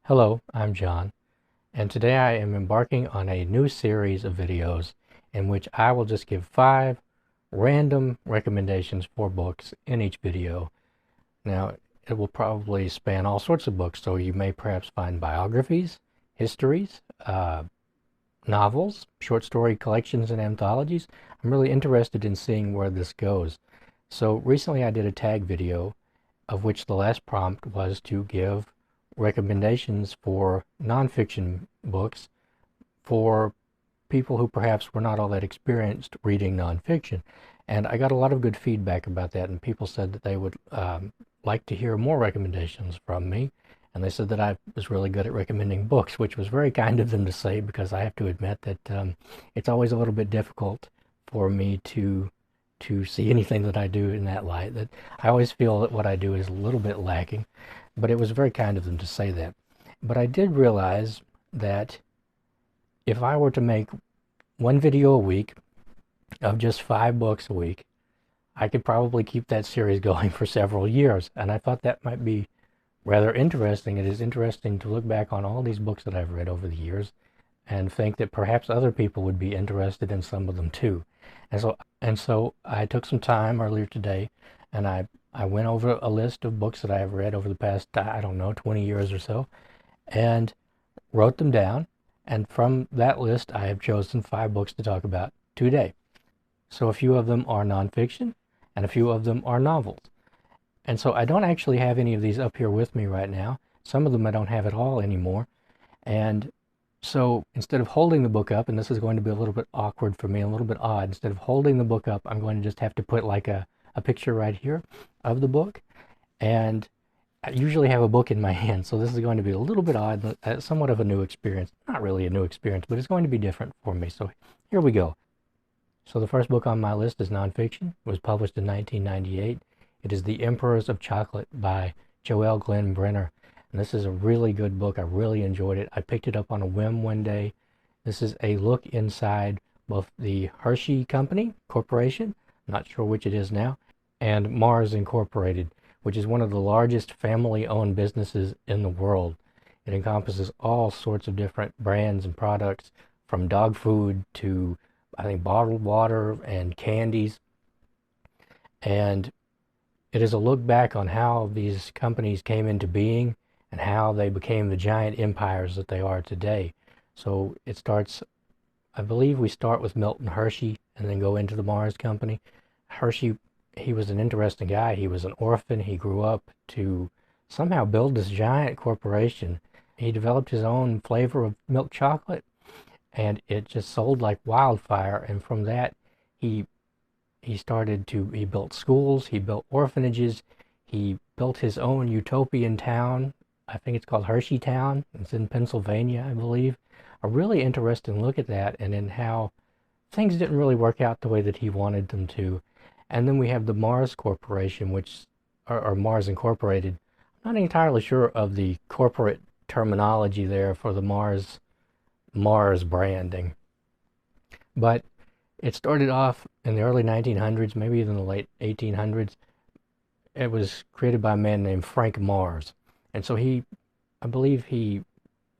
Hello, I'm John, and today I am embarking on a new series of videos in which I will just give 5 random recommendations for books in each video. Now, it will probably span all sorts of books, so you may perhaps find biographies, histories, novels, short story collections, and anthologies. I'm really interested in seeing where this goes. So recently I did a tag video of which the last prompt was to give recommendations for nonfiction books for people who perhaps were not all that experienced reading nonfiction. And I got a lot of good feedback about that, and people said that they would like to hear more recommendations from me. And they said that I was really good at recommending books, which was very kind of them to say, because I have to admit that it's always a little bit difficult for me to see anything that I do in that light. That I always feel that what I do is a little bit lacking, but it was very kind of them to say that. But I did realize that if I were to make one video a week of just 5 books a week, I could probably keep that series going for several years. And I thought that might be rather interesting. It is interesting to look back on all these books that I've read over the years and think that perhaps other people would be interested in some of them too. And so I took some time earlier today, and I went over a list of books that I have read over the past, I don't know, 20 years or so, and wrote them down. And from that list, I have chosen 5 books to talk about today. So a few of them are nonfiction, and a few of them are novels. And so I don't actually have any of these up here with me right now. Some of them I don't have at all anymore. And so instead of holding the book up, and this is going to be a little bit awkward for me, a little bit odd, instead of holding the book up, I'm going to just have to put like a picture right here of the book. And I usually have a book in my hand, so this is going to be a little bit odd, somewhat of a new experience. Not really a new experience, but it's going to be different for me. So here we go. So the first book on my list is nonfiction. It was published in 1998. It is The Emperors of Chocolate by Joel Glenn Brenner. And this is a really good book. I really enjoyed it. I picked it up on a whim one day. This is a look inside both the Hershey Company Corporation, not sure which it is now, and Mars Incorporated, which is one of the largest family-owned businesses in the world. It encompasses all sorts of different brands and products, from dog food to, I think, bottled water and candies. And it is a look back on how these companies came into being and how they became the giant empires that they are today. So it starts, I believe we start with Milton Hershey and then go into the Mars Company. Hershey, he was an interesting guy. He was an orphan. He grew up to somehow build this giant corporation. He developed his own flavor of milk chocolate, and it just sold like wildfire. And from that, he he built schools, he built orphanages, he built his own utopian town. I think it's called Hershey Town. It's in Pennsylvania, I believe. A really interesting look at that, and in how things didn't really work out the way that he wanted them to. And then we have the Mars Corporation, or Mars Incorporated. I'm not entirely sure of the corporate terminology there for the Mars branding. But it started off in the early 1900s, maybe even the late 1800s. It was created by a man named Frank Mars. And so I believe he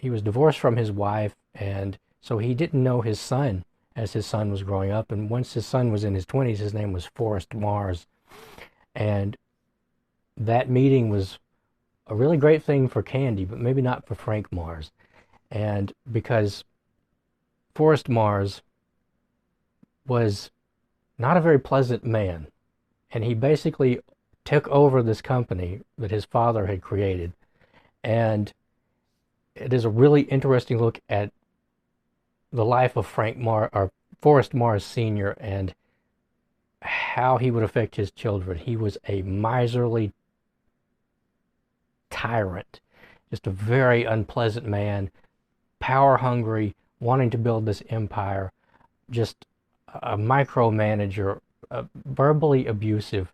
was divorced from his wife, and so he didn't know his son as his son was growing up. And once his son was in his 20s, his name was Forrest Mars. And that meeting was a really great thing for Candy, but maybe not for Frank Mars. And because Forrest Mars was not a very pleasant man, and he basically took over this company that his father had created. And it is a really interesting look at the life of Forrest Mars Sr. and how he would affect his children. He was a miserly tyrant, just a very unpleasant man, power hungry, wanting to build this empire, just a micromanager, verbally abusive.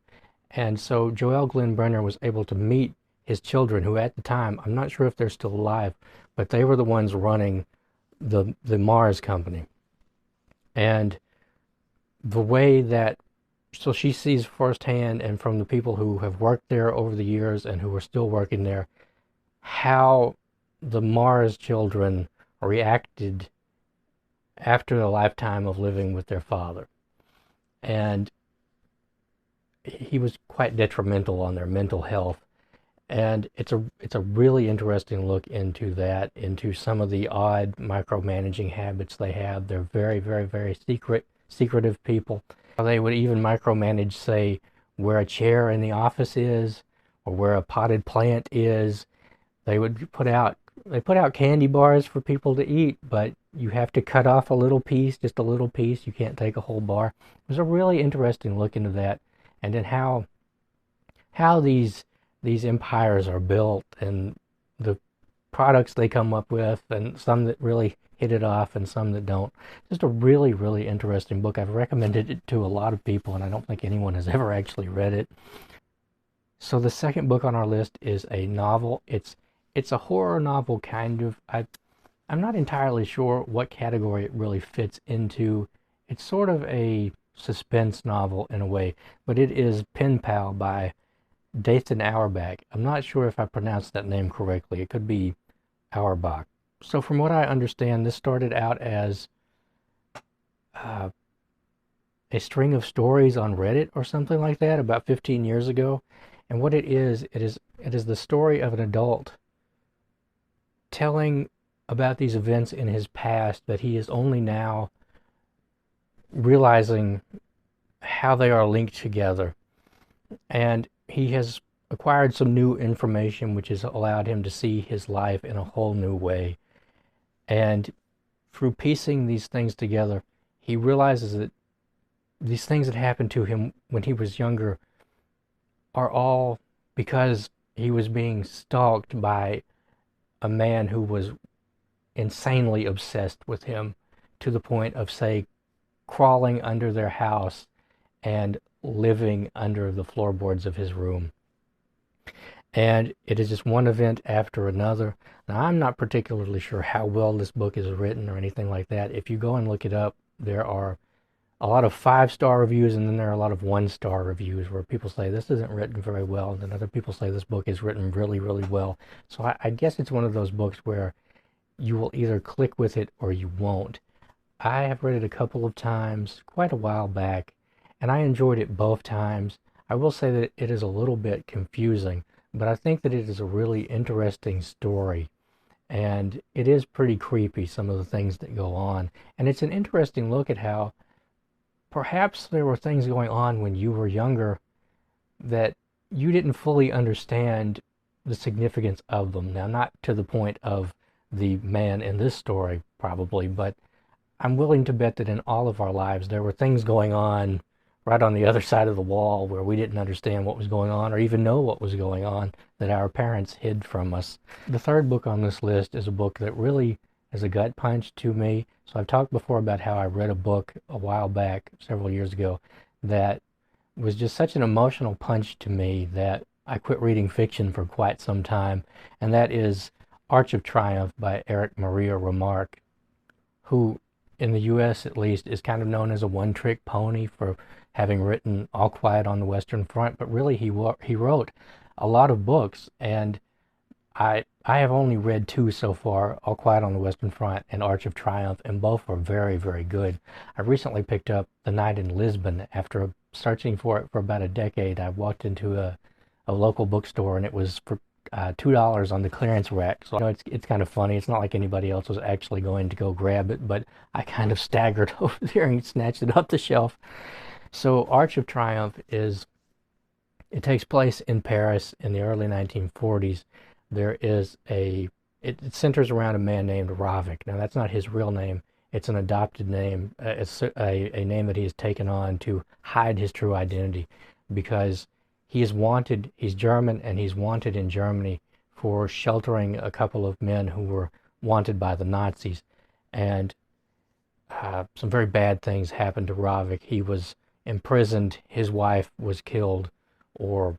And so Joel Glenn Brenner was able to meet his children, who at the time, I'm not sure if they're still alive, but they were the ones running the Mars Company. And the way that, so she sees firsthand, and from the people who have worked there over the years and who are still working there, how the Mars children reacted after a lifetime of living with their father. And he was quite detrimental on their mental health. And it's a really interesting look into that, into some of the odd micromanaging habits they have. They're very, very, very secretive people. They would even micromanage, say, where a chair in the office is, or where a potted plant is. They put out candy bars for people to eat, but you have to cut off a little piece, just a little piece. You can't take a whole bar. It was a really interesting look into that, and then how these empires are built and the products they come up with, and some that really hit it off and some that don't. Just a really, really interesting book. I've recommended it to a lot of people, and I don't think anyone has ever actually read it. So the second book on our list is a novel. It's a horror novel, kind of. I'm not entirely sure what category it really fits into. It's sort of a suspense novel in a way, but it is Penpal by Dathan Auerbach. I'm not sure if I pronounced that name correctly. It could be Auerbach. So from what I understand, this started out as uh, a string of stories on Reddit or something like that about 15 years ago. And what it is the story of an adult telling about these events in his past that he is only now realizing how they are linked together. And he has acquired some new information which has allowed him to see his life in a whole new way. And through piecing these things together, he realizes that these things that happened to him when he was younger are all because he was being stalked by a man who was insanely obsessed with him, to the point of, say, crawling under their house and living under the floorboards of his room. And it is just one event after another. Now, I'm not particularly sure how well this book is written or anything like that. If you go and look it up, there are a lot of 5-star reviews, and then there are a lot of 1-star reviews where people say this isn't written very well, and then other people say this book is written really, really well. So I guess it's one of those books where you will either click with it or you won't. I have read it a couple of times, quite a while back, and I enjoyed it both times. I will say that it is a little bit confusing, but I think that it is a really interesting story. And it is pretty creepy, some of the things that go on. And it's an interesting look at how perhaps there were things going on when you were younger that you didn't fully understand the significance of them. Now, not to the point of the man in this story, probably, but I'm willing to bet that in all of our lives there were things going on right on the other side of the wall where we didn't understand what was going on or even know what was going on, that our parents hid from us. The third book on this list is a book that really is a gut punch to me. So I've talked before about how I read a book a while back, several years ago, that was just such an emotional punch to me that I quit reading fiction for quite some time, and that is Arch of Triumph by Erich Maria Remarque, who in the US at least is kind of known as a one-trick pony for having written All Quiet on the Western Front, but really he wrote a lot of books, and I have only read 2 so far, All Quiet on the Western Front and Arch of Triumph, and both are very, very good. I recently picked up The Night in Lisbon after searching for it for about a decade. I walked into a local bookstore and it was for $2 on the clearance rack. So it's kind of funny. It's not like anybody else was actually going to go grab it, but I kind of staggered over there and snatched it off the shelf. So Arch of Triumph it takes place in Paris in the early 1940s. There is it centers around a man named Ravik. Now, that's not his real name. It's an adopted name. It's a name that he has taken on to hide his true identity, because he is wanted. He's German, and he's wanted in Germany for sheltering a couple of men who were wanted by the Nazis. And some very bad things happened to Ravik. He was imprisoned. His wife was killed, or,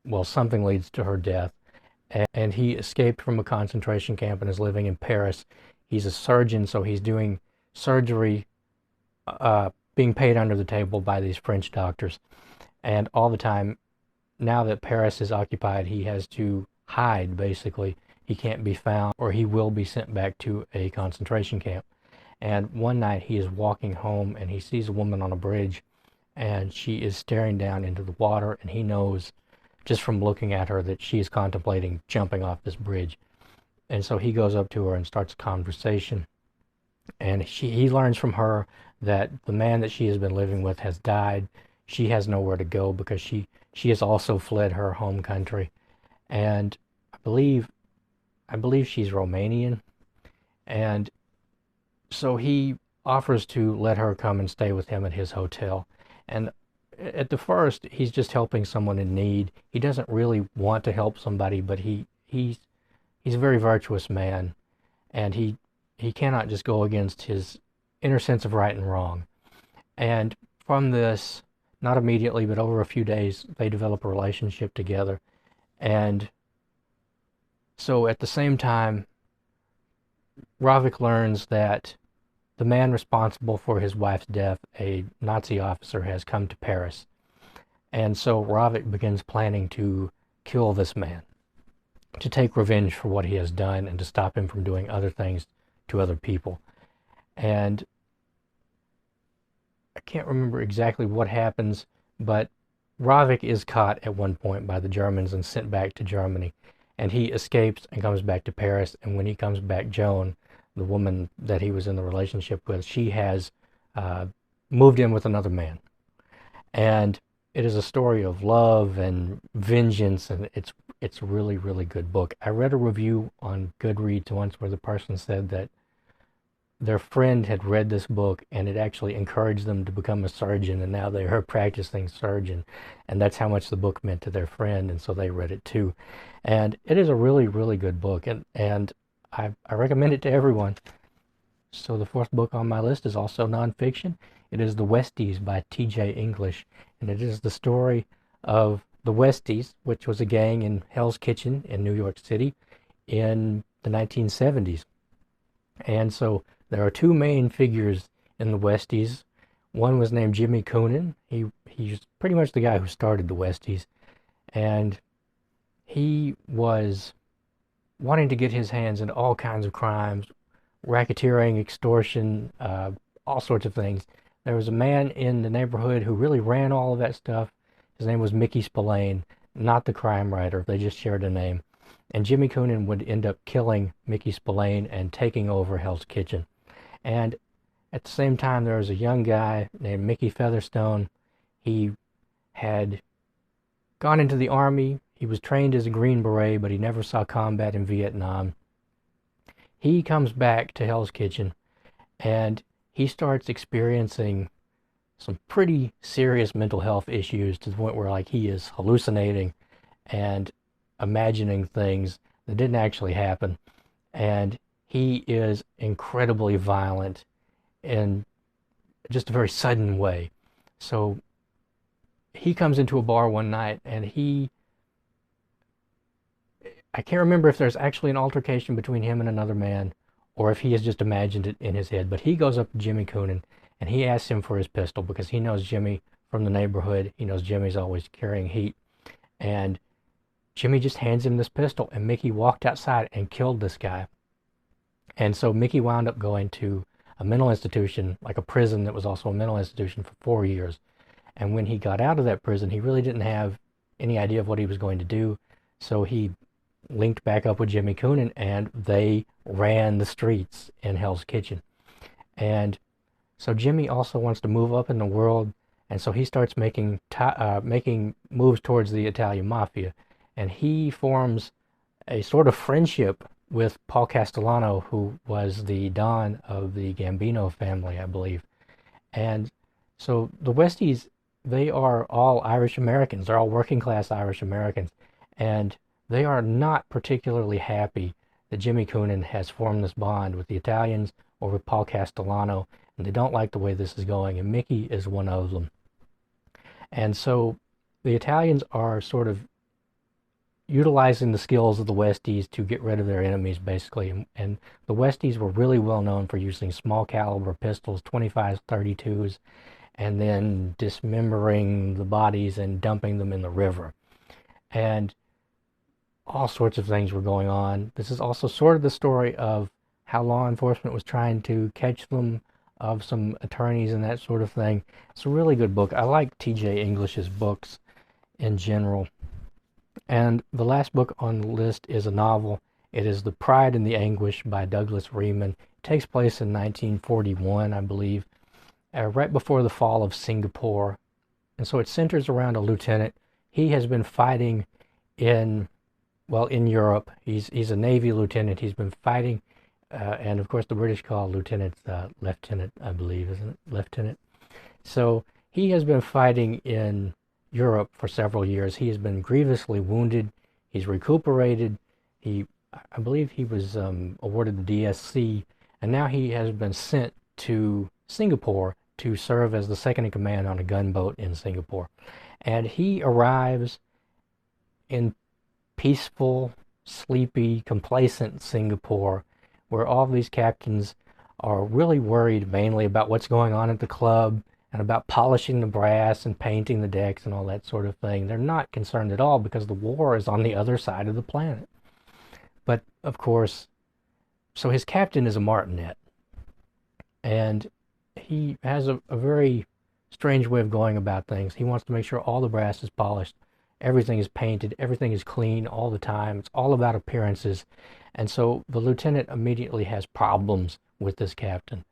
well, something leads to her death. And he escaped from a concentration camp and is living in Paris. He's a surgeon, so he's doing surgery, being paid under the table by these French doctors. And all the time, now that Paris is occupied, he has to hide, basically. he can't be found, or he will be sent back to a concentration camp. And one night he is walking home and he sees a woman on a bridge, and she is staring down into the water, and he knows just from looking at her that she is contemplating jumping off this bridge. And so he goes up to her and starts a conversation, and he learns from her that the man that she has been living with has died. She has nowhere to go because she has also fled her home country, and I believe she's Romanian. And so he offers to let her come and stay with him at his hotel. And at the first, he's just helping someone in need. He doesn't really want to help somebody, but he's a very virtuous man, and he cannot just go against his inner sense of right and wrong. And from this, not immediately, but over a few days, they develop a relationship together. And so at the same time, Ravik learns that the man responsible for his wife's death, a Nazi officer, has come to Paris. And so Ravik begins planning to kill this man, to take revenge for what he has done and to stop him from doing other things to other people. And I can't remember exactly what happens, but Ravik is caught at one point by the Germans and sent back to Germany. And he escapes and comes back to Paris. And when he comes back, Joan, the woman that he was in the relationship with, she has moved in with another man. And it is a story of love and vengeance, and it's a really, really good book. I read a review on Goodreads once where the person said that their friend had read this book and it actually encouraged them to become a surgeon, and now they are a practicing surgeon, and that's how much the book meant to their friend, and so they read it too. And it is a really, really good book, and I recommend it to everyone. So the fourth book on my list is also nonfiction. It is The Westies by T.J. English, and it is the story of the Westies, which was a gang in Hell's Kitchen in New York City in the 1970s. And so there are two main figures in the Westies. One was named Jimmy Coonan. He's pretty much the guy who started the Westies, and he was wanting to get his hands into all kinds of crimes, racketeering, extortion, all sorts of things. There was a man in the neighborhood who really ran all of that stuff. His name was Mickey Spillane, not the crime writer. They just shared a name. And Jimmy Coonan would end up killing Mickey Spillane and taking over Hell's Kitchen. And at the same time, there was a young guy named Mickey Featherstone. He had gone into the Army. He was trained as a Green Beret, but he never saw combat in Vietnam. He comes back to Hell's Kitchen, and he starts experiencing some pretty serious mental health issues to the point where, like, he is hallucinating and imagining things that didn't actually happen. And he is incredibly violent in just a very sudden way. So he comes into a bar one night, and I can't remember if there's actually an altercation between him and another man, or if he has just imagined it in his head, but he goes up to Jimmy Coonan, and he asks him for his pistol because he knows Jimmy from the neighborhood. He knows Jimmy's always carrying heat. And Jimmy just hands him this pistol, and Mickey walked outside and killed this guy. And so Mickey wound up going to a mental institution, like a prison that was also a mental institution, for 4 years. And when he got out of that prison, he really didn't have any idea of what he was going to do. So he linked back up with Jimmy Coonan, and they ran the streets in Hell's Kitchen. And so Jimmy also wants to move up in the world, and so he starts making moves towards the Italian mafia. And he forms a sort of friendship with Paul Castellano, who was the Don of the Gambino family, I believe. And so the Westies, they are all Irish Americans. They're all working class Irish Americans. And they are not particularly happy that Jimmy Coonan has formed this bond with the Italians or with Paul Castellano, and they don't like the way this is going, and Mickey is one of them. And so the Italians are sort of utilizing the skills of the Westies to get rid of their enemies, basically. And the Westies were really well known for using small caliber pistols, 25s, 32s, and then dismembering the bodies and dumping them in the river. And all sorts of things were going on. This is also sort of the story of how law enforcement was trying to catch them, of some attorneys and that sort of thing. It's a really good book. I like T.J. English's books in general. And the last book on the list is a novel. It is The Pride and the Anguish by Douglas Reeman. It takes place in 1941, I believe, right before the fall of Singapore. And so it centers around a lieutenant. He has been fighting in Europe. He's a Navy lieutenant. He's been fighting, and of course the British call lieutenants lieutenant, I believe, isn't it? Lieutenant. So he has been fighting in Europe for several years. He has been grievously wounded. He's recuperated. I believe he was awarded the DSC, and now he has been sent to Singapore to serve as the second in command on a gunboat in Singapore. And he arrives in peaceful, sleepy, complacent Singapore, where all these captains are really worried mainly about what's going on at the club and about polishing the brass and painting the decks and all that sort of thing. They're not concerned at all because the war is on the other side of the planet. But, of course, so his captain is a martinet. And he has a very strange way of going about things. He wants to make sure all the brass is polished, everything is painted, everything is clean all the time. It's all about appearances. And so the lieutenant immediately has problems with this captain.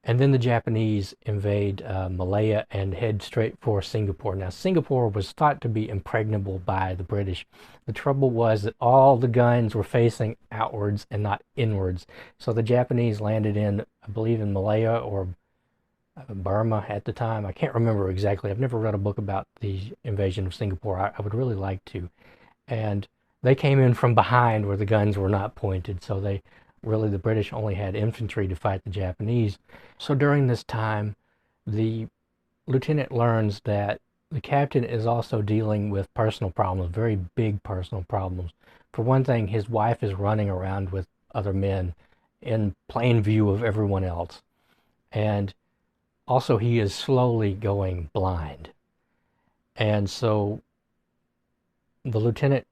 And then the Japanese invade Malaya and head straight for Singapore. Now, Singapore was thought to be impregnable by the British. The trouble was that all the guns were facing outwards and not inwards. So the Japanese landed in, I believe, in Malaya or Burma at the time. I can't remember exactly. I've never read a book about the invasion of Singapore. I would really like to. And they came in from behind where the guns were not pointed. So the British only had infantry to fight the Japanese. So during this time, the lieutenant learns that the captain is also dealing with personal problems, very big personal problems. For one thing, his wife is running around with other men in plain view of everyone else. And also he is slowly going blind. And so the lieutenant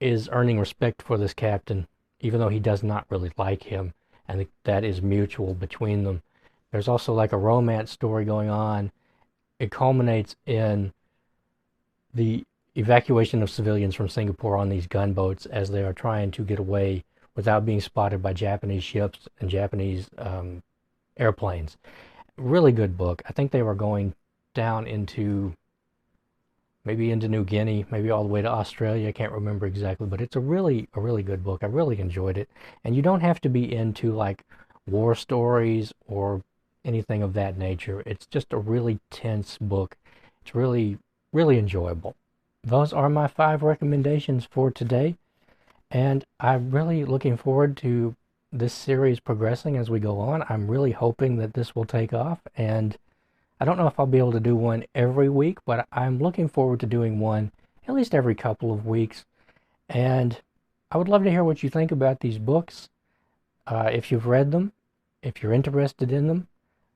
is earning respect for this captain, even though he does not really like him, and that is mutual between them. There's also like a romance story going on. It culminates in the evacuation of civilians from Singapore on these gunboats as they are trying to get away without being spotted by Japanese ships and Japanese airplanes. Really good book. I think they were going down into maybe into New Guinea, maybe all the way to Australia. I can't remember exactly, but it's a really good book. I really enjoyed it. And you don't have to be into like war stories or anything of that nature. It's just a really tense book. It's really enjoyable. Those are my 5 recommendations for today. And I'm really looking forward to this series progressing as we go on. I'm really hoping that this will take off, and I don't know if I'll be able to do one every week, but I'm looking forward to doing one at least every couple of weeks. And I would love to hear what you think about these books. If you've read them, if you're interested in them,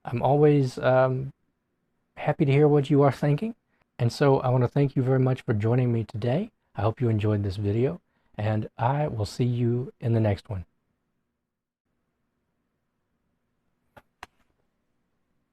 I'm always happy to hear what you are thinking. And so I want to thank you very much for joining me today. I hope you enjoyed this video, and I will see you in the next one.